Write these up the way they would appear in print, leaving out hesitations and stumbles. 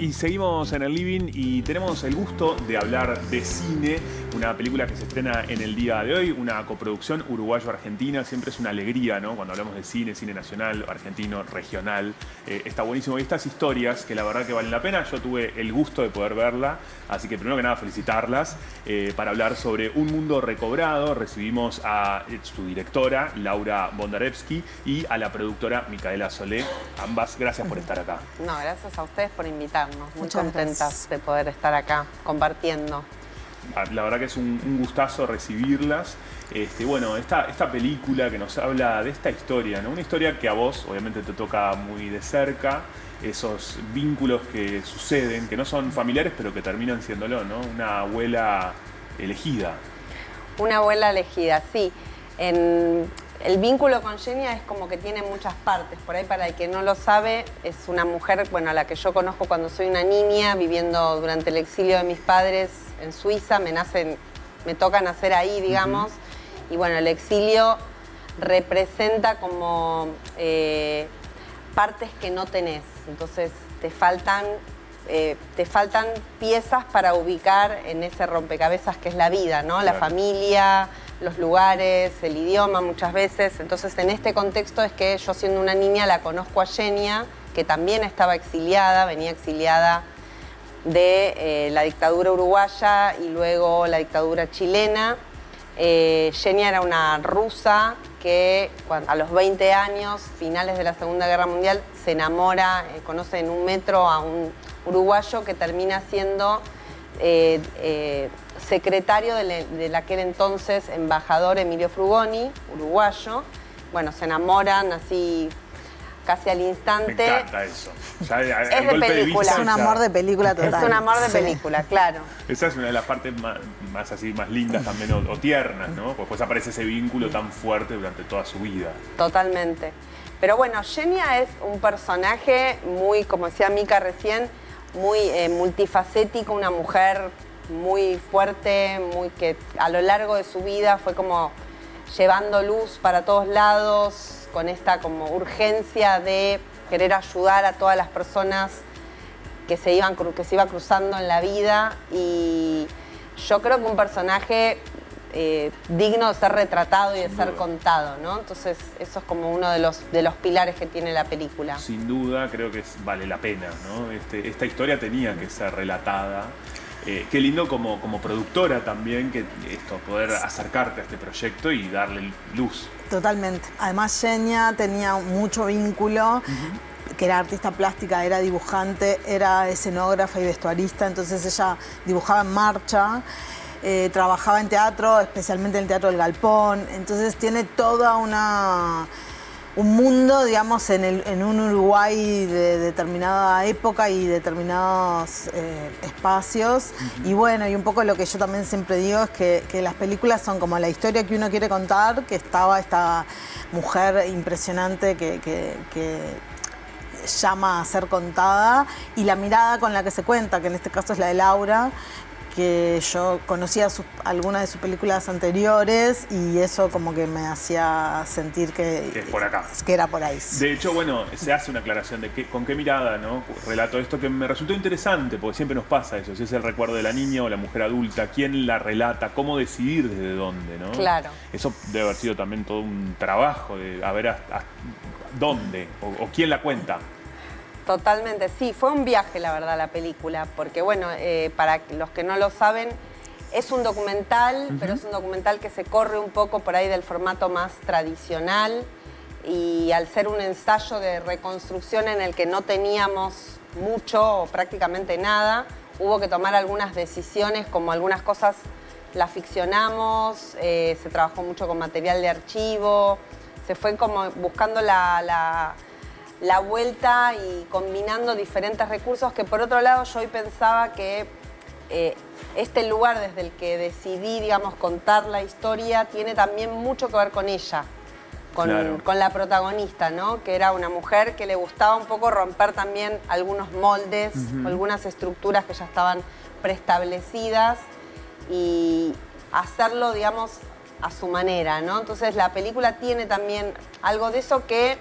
Y seguimos en el living y tenemos el gusto de hablar de cine, una película que se estrena en el día de hoy, una coproducción uruguayo-argentina. Siempre es una alegría, ¿no? Cuando hablamos de cine, cine nacional, argentino, regional. Está buenísimo. Y estas historias que la verdad que valen la pena, yo tuve el gusto de poder verla, así que primero que nada felicitarlas. Para hablar sobre Un Mundo Recobrado recibimos a su directora, Laura Bondarevsky, y a la productora Micaela Solé. Ambas, gracias por estar acá. No, gracias a ustedes por invitarnos. Muy Muchas contentas gracias de poder estar acá compartiendo. La verdad que es un gustazo recibirlas. Bueno, esta película que nos habla de esta historia, ¿no? Una historia que a vos obviamente te toca muy de cerca, esos vínculos que suceden, que no son familiares pero que terminan siéndolo, ¿no? Una abuela elegida. Una abuela elegida, sí. El vínculo con Genia es como que tiene muchas partes. Por ahí, para el que no lo sabe, es una mujer, bueno, a la que yo conozco cuando soy una niña, viviendo durante el exilio de mis padres en Suiza. Me toca nacer ahí, digamos. Y bueno, el exilio representa como partes que no tenés. Entonces te faltan piezas para ubicar en ese rompecabezas que es la vida, ¿no? Claro. La familia, los lugares, el idioma muchas veces. Entonces, en este contexto es que yo, siendo una niña, la conozco a Genia, que también estaba exiliada, venía exiliada de la dictadura uruguaya y luego la dictadura chilena. Genia era una rusa que a los 20 años, finales de la Segunda Guerra Mundial, se enamora, conoce en un metro a un uruguayo que termina siendo secretario del aquel entonces embajador Emilio Frugoni, uruguayo. Bueno, se enamoran así casi al instante. Me encanta eso. Ya, es de película. Es un amor de película total. Es un amor de película, claro. Esa es una de las partes más lindas también, o tiernas, ¿no? Porque después aparece ese vínculo tan fuerte durante toda su vida. Totalmente. Pero bueno, Genia es un personaje muy, como decía Mica recién, muy multifacético, una mujer muy fuerte, que a lo largo de su vida fue como llevando luz para todos lados, con esta como urgencia de querer ayudar a todas las personas que se iba cruzando en la vida. Y yo creo que un personaje digno de ser retratado y de ser contado, ¿no? Entonces eso es como uno de los pilares que tiene la película. Sin duda, creo que vale la pena, ¿no? Esta historia tenía que ser relatada. Qué lindo como productora también poder acercarte a este proyecto y darle luz. Totalmente. Además, Genia tenía mucho vínculo, que era artista plástica, era dibujante, era escenógrafa y vestuarista, entonces ella dibujaba en marcha. Trabajaba en teatro, especialmente en el Teatro del Galpón, entonces tiene toda un mundo, digamos, en un Uruguay de determinada época y determinados espacios. Y bueno, y un poco lo que yo también siempre digo es que las películas son como la historia que uno quiere contar, que estaba esta mujer impresionante que llama a ser contada, y la mirada con la que se cuenta, que en este caso es la de Laura, que yo conocía algunas de sus películas anteriores y eso como que me hacía sentir que es por acá. Que era por ahí. De hecho, bueno, se hace una aclaración de con qué mirada, ¿no? Relato esto, que me resultó interesante, porque siempre nos pasa eso, si es el recuerdo de la niña o la mujer adulta, quién la relata, cómo decidir desde dónde, ¿no? Claro. Eso debe haber sido también todo un trabajo de a ver dónde o quién la cuenta. Totalmente, sí, fue un viaje, la verdad, la película, porque bueno, para los que no lo saben, es un documental, pero es un documental que se corre un poco por ahí del formato más tradicional, y al ser un ensayo de reconstrucción en el que no teníamos mucho o prácticamente nada, hubo que tomar algunas decisiones, como algunas cosas las ficcionamos, se trabajó mucho con material de archivo, se fue como buscando la vuelta y combinando diferentes recursos, que por otro lado yo hoy pensaba que este lugar desde el que decidí, digamos, contar la historia tiene también mucho que ver con ella, con la protagonista, ¿no? Que era una mujer que le gustaba un poco romper también algunos moldes, algunas estructuras que ya estaban preestablecidas y hacerlo, digamos, a su manera, ¿no? Entonces la película tiene también algo de eso que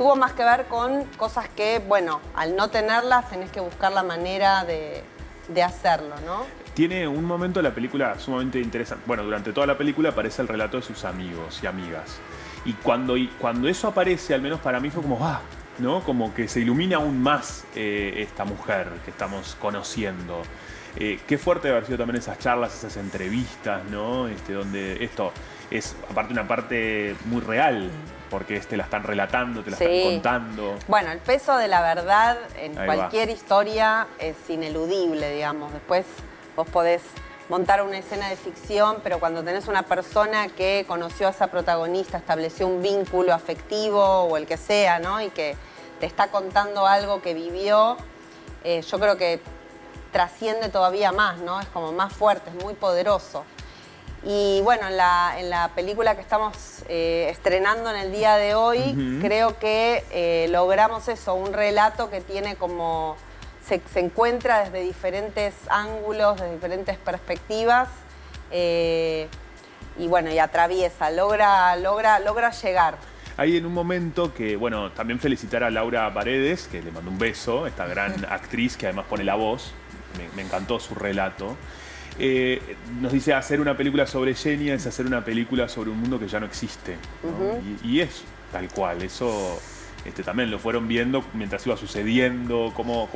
tuvo más que ver con cosas que, bueno, al no tenerlas tenés que buscar la manera de hacerlo, ¿no? Tiene un momento la película sumamente interesante. Bueno, durante toda la película aparece el relato de sus amigos y amigas. Y cuando eso aparece, al menos para mí fue como, ¡ah! ¿No? Como que se ilumina aún más esta mujer que estamos conociendo. Qué fuerte haber sido también esas charlas, esas entrevistas, ¿no? Donde esto es aparte una parte muy real, porque te la están relatando, te la están contando. Bueno, el peso de la verdad en Ahí cualquier historia es ineludible, digamos. Después vos podés montar una escena de ficción, pero cuando tenés una persona que conoció a esa protagonista, estableció un vínculo afectivo o el que sea, ¿no? Y que te está contando algo que vivió, yo creo que trasciende todavía más, ¿no? Es como más fuerte, es muy poderoso. Y bueno, en la película que estamos estrenando en el día de hoy, creo que logramos eso, un relato que tiene como... Se encuentra desde diferentes ángulos, desde diferentes perspectivas y bueno, y atraviesa, logra llegar. Hay en un momento que, bueno, también felicitar a Laura Paredes, que le mando un beso, esta gran actriz que además pone la voz, me encantó su relato. Nos dice, hacer una película sobre Xenia es hacer una película sobre un mundo que ya no existe, ¿no? Y es tal cual, eso... también lo fueron viendo mientras iba sucediendo, cómo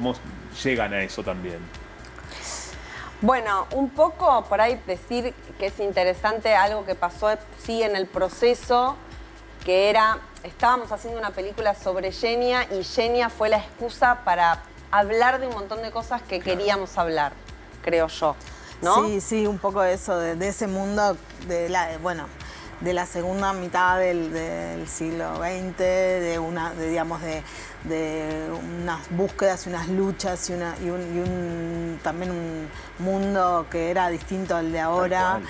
llegan a eso también. Bueno, un poco por ahí decir que es interesante algo que pasó sí en el proceso, que era, estábamos haciendo una película sobre Xenia y Xenia fue la excusa para hablar de un montón de cosas que queríamos hablar, creo yo, ¿no? Sí, un poco eso, de ese mundo, de la segunda mitad del siglo XX, de unas búsquedas y unas luchas también un mundo que era distinto al de ahora,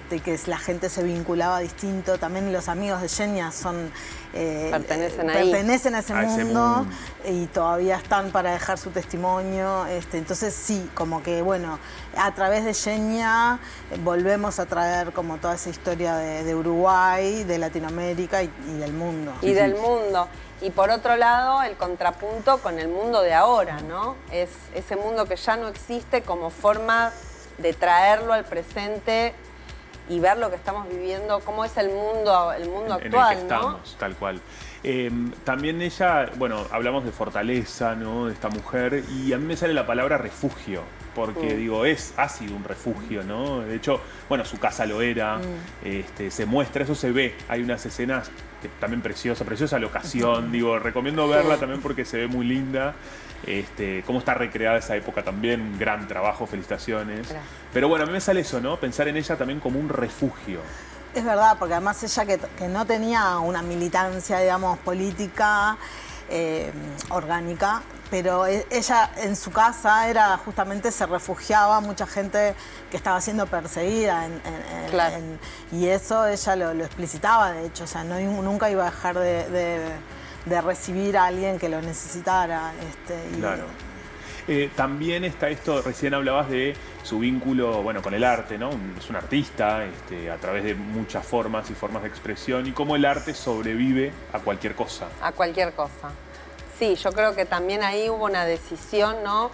que la gente se vinculaba distinto. También los amigos de Xenia son... pertenecen a ese mundo y todavía están para dejar su testimonio. Entonces sí, como que bueno, a través de Xenia volvemos a traer como toda esa historia de Uruguay, de Latinoamérica y del mundo. Y del mundo. Y por otro lado, el contrapunto con el mundo de ahora, ¿no? Es ese mundo que ya no existe como forma de traerlo al presente y ver lo que estamos viviendo, cómo es el mundo actual, en el que estamos, ¿no? Tal cual. También ella, bueno, hablamos de fortaleza, ¿no? De esta mujer, y a mí me sale la palabra refugio, porque digo, ha sido un refugio, ¿no? De hecho, bueno, su casa lo era, se muestra, eso se ve, hay unas escenas que también preciosa locación, digo, recomiendo verla también porque se ve muy linda. Cómo está recreada esa época también, un gran trabajo, felicitaciones. Gracias. Pero bueno, a mí me sale eso, ¿no? Pensar en ella también como un refugio. Es verdad, porque además ella que no tenía una militancia, digamos, política orgánica, pero ella en su casa justamente se refugiaba mucha gente que estaba siendo perseguida y eso ella lo explicitaba, de hecho, o sea, nunca iba a dejar de recibir a alguien que lo necesitara. Claro. También está esto, recién hablabas de su vínculo, bueno, con el arte, ¿no? Es un artista, a través de muchas formas y formas de expresión, y cómo el arte sobrevive a cualquier cosa. A cualquier cosa. Sí, yo creo que también ahí hubo una decisión, ¿no?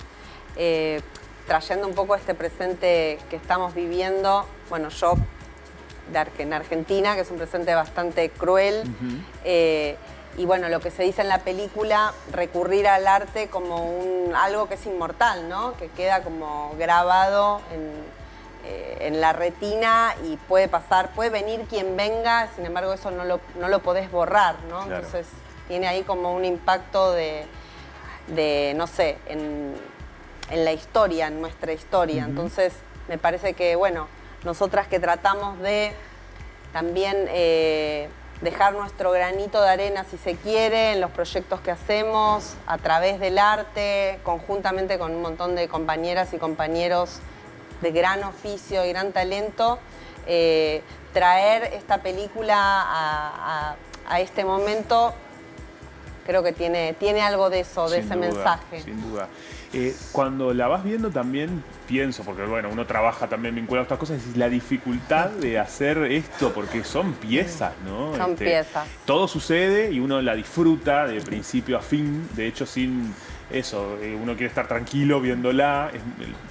Trayendo un poco este presente que estamos viviendo, bueno, yo en Argentina, que es un presente bastante cruel, y bueno, lo que se dice en la película, recurrir al arte como algo que es inmortal, ¿no? Que queda como grabado en la retina y puede pasar, puede venir quien venga, sin embargo eso no lo podés borrar, ¿no? Claro. Entonces tiene ahí como un impacto de no sé, en la historia, en nuestra historia. Entonces me parece que, bueno, nosotras que tratamos de también... dejar nuestro granito de arena, si se quiere, en los proyectos que hacemos, a través del arte, conjuntamente con un montón de compañeras y compañeros de gran oficio y gran talento, traer esta película a este momento, creo que tiene algo de eso, de ese mensaje. Sin duda. Cuando la vas viendo también pienso, porque bueno, uno trabaja también vinculado a estas cosas, y la dificultad de hacer esto, porque son piezas, ¿no? Son piezas. Todo sucede y uno la disfruta de principio a fin, de hecho sin eso, uno quiere estar tranquilo viéndola.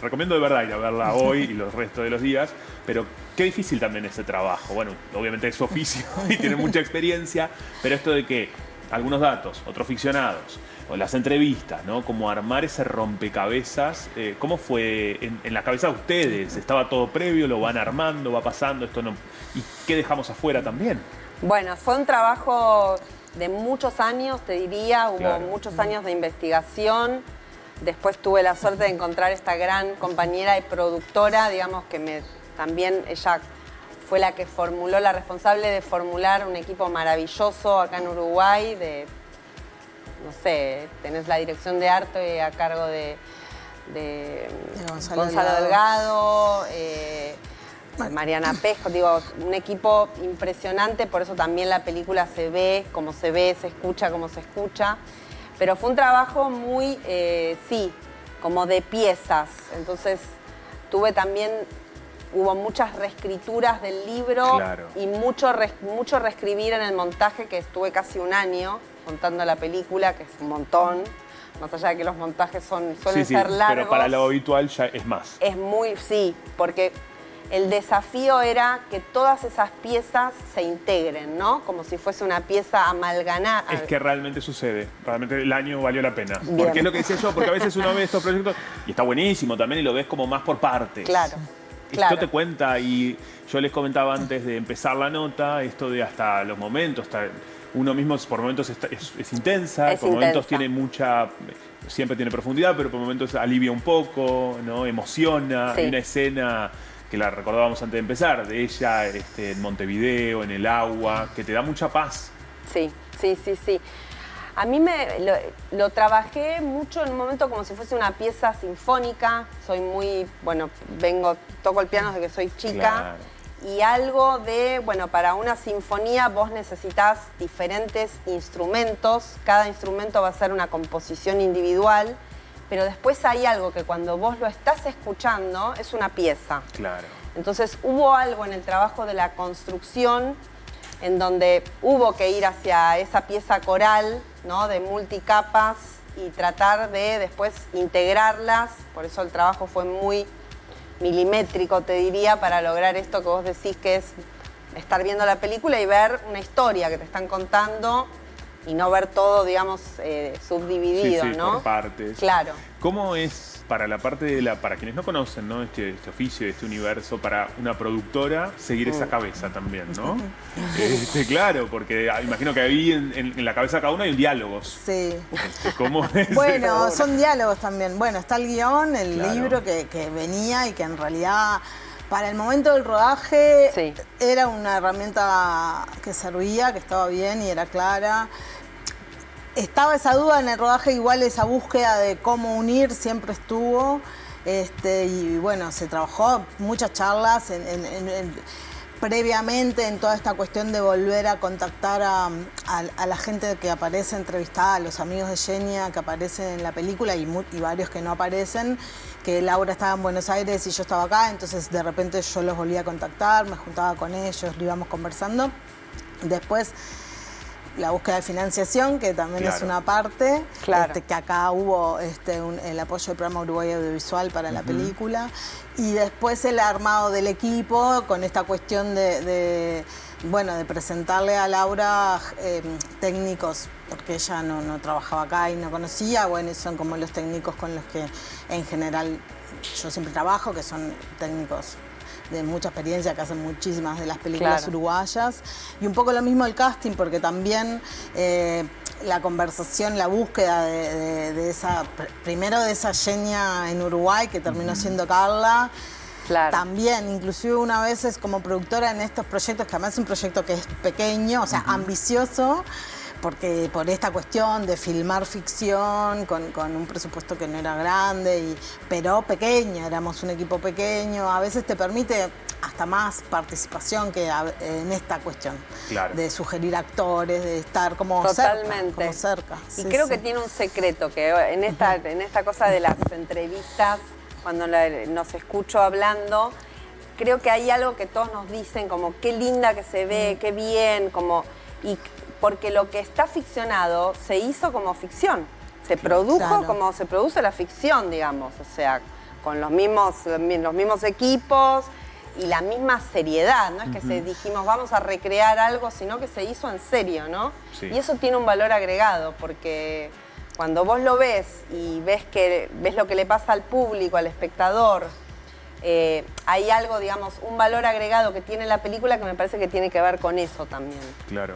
Recomiendo de verdad ir a verla hoy y los restos de los días, pero qué difícil también ese trabajo. Bueno, obviamente es su oficio y tiene mucha experiencia, pero esto de que algunos datos, otros ficcionados, o las entrevistas, ¿no? Como armar ese rompecabezas. ¿Cómo fue en la cabeza de ustedes? ¿Estaba todo previo? ¿Lo van armando? ¿Va pasando? ¿Esto no? ¿Y qué dejamos afuera también? Bueno, fue un trabajo de muchos años, te diría. Hubo muchos años de investigación. Después tuve la suerte de encontrar esta gran compañera y productora, digamos, que también ella fue la que formuló, la responsable de formular un equipo maravilloso acá en Uruguay, no sé, tenés la dirección de arte a cargo de Gonzalo Delgado, Mariana Pesco, digo, un equipo impresionante, por eso también la película se ve, se escucha como se escucha, pero fue un trabajo muy, sí, como de piezas, entonces hubo muchas reescrituras del libro y mucho reescribir en el montaje, que estuve casi un año contando la película, que es un montón, más allá de que los montajes suelen ser largos. Pero para lo habitual ya es más. Es sí, porque el desafío era que todas esas piezas se integren, ¿no? Como si fuese una pieza amalgamada. Es que realmente sucede, realmente el año valió la pena. Bien. Porque es lo que decía yo, porque a veces uno ve estos proyectos y está buenísimo también y lo ves como más por partes. Claro. Esto te cuenta, y yo les comentaba antes de empezar la nota, esto de hasta los momentos, uno mismo por momentos es intensa, por momentos tiene siempre tiene profundidad, pero por momentos alivia un poco, ¿no? Emociona. Sí. Hay una escena que la recordábamos antes de empezar, de ella en Montevideo, en el agua, que te da mucha paz. Sí. A mí lo trabajé mucho en un momento como si fuese una pieza sinfónica. Soy muy, toco el piano desde que soy chica. Claro. Y algo de, para una sinfonía vos necesitas diferentes instrumentos. Cada instrumento va a ser una composición individual. Pero después hay algo que cuando vos lo estás escuchando es una pieza. Claro. Entonces hubo algo en el trabajo de la construcción en donde hubo que ir hacia esa pieza coral, ¿no? De multicapas y tratar de después integrarlas. Por eso el trabajo fue muy milimétrico, te diría, para lograr esto que vos decís, que es estar viendo la película y ver una historia que te están contando y no ver todo, digamos, subdividido, sí, ¿no? Por partes. Claro. ¿Cómo es para la parte para quienes no conocen, ¿no? este oficio, este universo, para una productora seguir esa cabeza también, ¿no? Claro, porque imagino que ahí en la cabeza de cada uno hay diálogos. Sí. ¿Cómo es? Bueno, son diálogos también. Bueno, está el guión, el Claro. libro que venía y que en realidad para el momento del rodaje era una herramienta que servía, que estaba bien y era clara. Estaba esa duda en el rodaje, igual esa búsqueda de cómo unir siempre estuvo. Y bueno, se trabajó muchas charlas previamente en toda esta cuestión de volver a contactar a la gente que aparece entrevistada, a los amigos de Xenia que aparecen en la película y varios que no aparecen, que Laura estaba en Buenos Aires y yo estaba acá, entonces de repente yo los volví a contactar, me juntaba con ellos, lo íbamos conversando. Después la búsqueda de financiación, que también es una parte, que acá hubo el apoyo del Programa Uruguay Audiovisual para la película, y después el armado del equipo con esta cuestión de presentarle a Laura técnicos, porque ella no trabajaba acá y no conocía, son como los técnicos con los que en general yo siempre trabajo, que son técnicos de mucha experiencia, que hacen muchísimas de las películas uruguayas. Y un poco lo mismo el casting, porque también la conversación, la búsqueda primero de esa Xenia en Uruguay, que terminó siendo Carla. Claro. También, inclusive una vez como productora en estos proyectos, que además es un proyecto que es pequeño, o sea, ambicioso, porque por esta cuestión de filmar ficción con un presupuesto que no era grande, pero pequeño, éramos un equipo pequeño, a veces te permite hasta más participación que en esta cuestión. Claro. De sugerir actores, de estar como Totalmente. cerca. Y Sí, creo sí. que tiene un secreto, que en esta cosa de las entrevistas, cuando nos escucho hablando, creo que hay algo que todos nos dicen, como qué linda que se ve, qué bien, porque lo que está ficcionado se hizo como ficción, se produjo Claro. como se produce la ficción, digamos, o sea, con los mismos equipos y la misma seriedad, no es que dijimos vamos a recrear algo, sino que se hizo en serio, ¿no? Sí. Y eso tiene un valor agregado, porque cuando vos lo ves y ves lo que le pasa al público, al espectador, hay algo, digamos, un valor agregado que tiene la película que me parece que tiene que ver con eso también. Claro.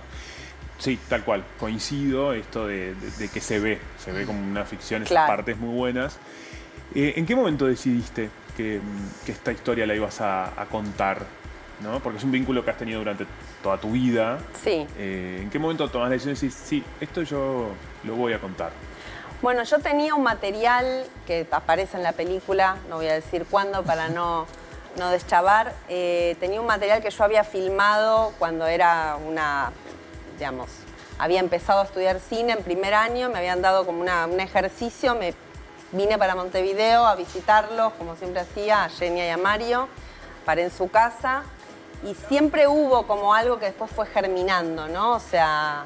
Sí, tal cual. Coincido esto de que se ve como una ficción, esas Claro. partes muy buenas. ¿En qué momento decidiste que esta historia la ibas a contar? ¿No? Porque es un vínculo que has tenido durante toda tu vida. Sí. ¿En qué momento tomas la decisión de decir, sí, esto yo lo voy a contar? Bueno, yo tenía un material que aparece en la película, no voy a decir cuándo para no deschavar. Tenía un material que yo había filmado cuando era digamos, había empezado a estudiar cine en primer año, me habían dado como un ejercicio, me vine para Montevideo a visitarlos, como siempre hacía, a Genia y a Mario, paré en su casa y siempre hubo como algo que después fue germinando, ¿no? O sea,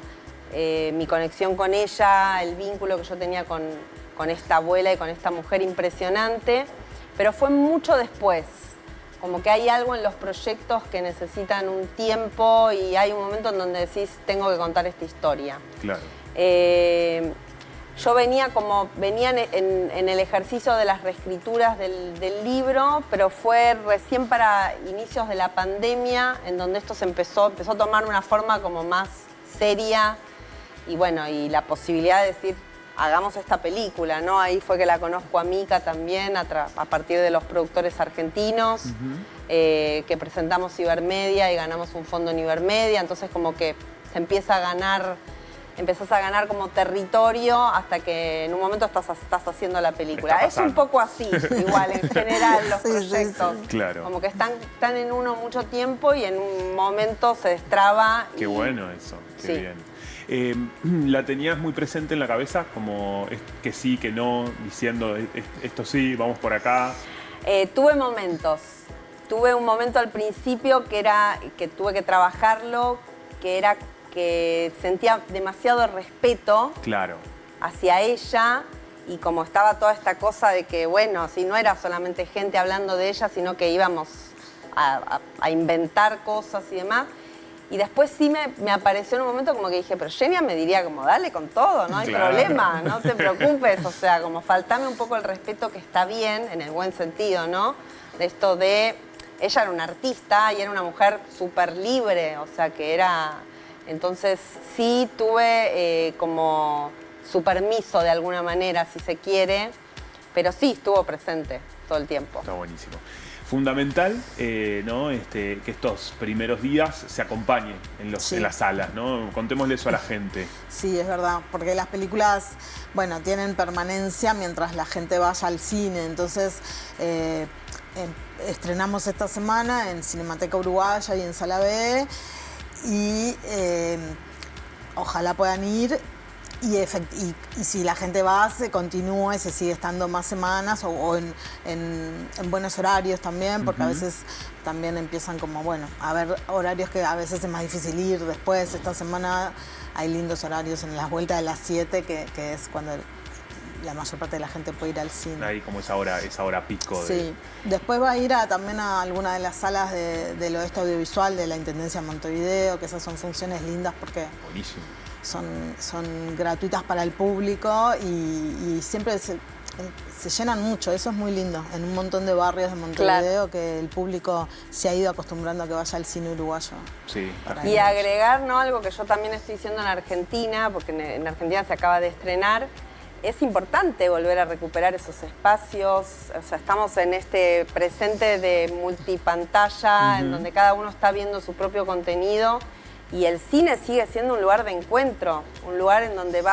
mi conexión con ella, el vínculo que yo tenía con esta abuela y con esta mujer impresionante, pero fue mucho después. Como que hay algo en los proyectos que necesitan un tiempo y hay un momento en donde decís, tengo que contar esta historia. Claro. Yo venía en el ejercicio de las reescrituras del libro, pero fue recién para inicios de la pandemia, en donde esto empezó a tomar una forma como más seria y bueno, y la posibilidad de decir, hagamos esta película, ¿no? Ahí fue que la conozco a Mica también, a partir de los productores argentinos, que presentamos Ibermedia y ganamos un fondo en Ibermedia, entonces como que se empieza a ganar, empezás a ganar como territorio hasta que en un momento estás haciendo la película. Está Es un pasando. poco así, igual, en general, los Sí, sí, proyectos. sí. Claro. Como que están en uno mucho tiempo y en un momento se destraba. Qué bueno eso, qué Sí. bien. ¿La tenías muy presente en la cabeza? Como que sí, que no, diciendo esto sí, vamos por acá. Tuve momentos. Tuve un momento al principio que tuve que trabajarlo, que sentía demasiado respeto Claro. hacia ella y como estaba toda esta cosa de que, bueno, si no era solamente gente hablando de ella, sino que íbamos a inventar cosas y demás. Y después sí me apareció en un momento como que dije, pero Genia me diría como, dale con todo, no hay Claro. problema, no te preocupes. O sea, como faltame un poco el respeto que está bien, en el buen sentido, ¿no? De esto de, ella era una artista y era una mujer súper libre, o sea, que era... Entonces sí tuve como su permiso de alguna manera, si se quiere, pero sí estuvo presente todo el tiempo. Está buenísimo. Fundamental, ¿no? Que estos primeros días se acompañen Sí. en las salas, ¿no? Contémosle eso a la gente. Sí, es verdad, porque las películas, bueno, tienen permanencia mientras la gente vaya al cine, entonces estrenamos esta semana en Cinemateca Uruguaya y en Sala B y ojalá puedan ir y si la gente va, se continúa y se sigue estando más semanas o en buenos horarios también, porque a veces también empiezan como, bueno, a haber horarios que a veces es más difícil ir después. Esta semana hay lindos horarios en las vueltas de las 7, que es cuando la mayor parte de la gente puede ir al cine. Ahí como esa hora pico. Sí, después va a ir también a alguna de las salas del Oeste Audiovisual de la Intendencia de Montevideo, que esas son funciones lindas porque Buenísimo. son gratuitas para el público y siempre se llenan mucho, eso es muy lindo, en un montón de barrios de Montevideo que el público se ha ido acostumbrando a que vaya al cine uruguayo. Sí. Para Y ir. agregar, ¿no? Algo que yo también estoy diciendo en Argentina, porque en Argentina se acaba de estrenar, es importante volver a recuperar esos espacios. O sea, estamos en este presente de multipantalla, en donde cada uno está viendo su propio contenido y el cine sigue siendo un lugar de encuentro, un lugar en donde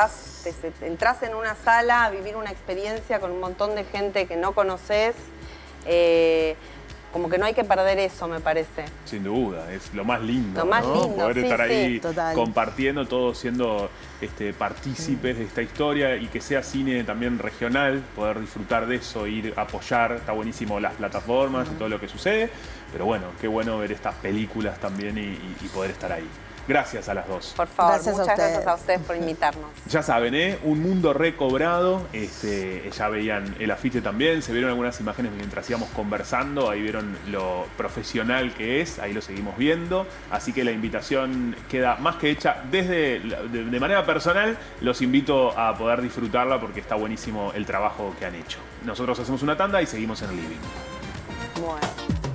entras en una sala a vivir una experiencia con un montón de gente que no conoces, como que no hay que perder eso, me parece. Sin duda, es lo más lindo. Lo más ¿no? lindo, Poder sí, estar ahí sí. Total. compartiendo, todos siendo partícipes de esta historia y que sea cine también regional, poder disfrutar de eso, ir a apoyar. Está buenísimo las plataformas y todo lo que sucede, pero bueno, qué bueno ver estas películas también y poder estar ahí. Gracias a las dos. Por favor, Gracias a muchas gracias ustedes. a ustedes por invitarnos. Ya saben, un mundo recobrado. Ya veían el afiche también, se vieron algunas imágenes mientras íbamos conversando, ahí vieron lo profesional que es, ahí lo seguimos viendo. Así que la invitación queda más que hecha de manera personal. Los invito a poder disfrutarla porque está buenísimo el trabajo que han hecho. Nosotros hacemos una tanda y seguimos en el living. Bueno.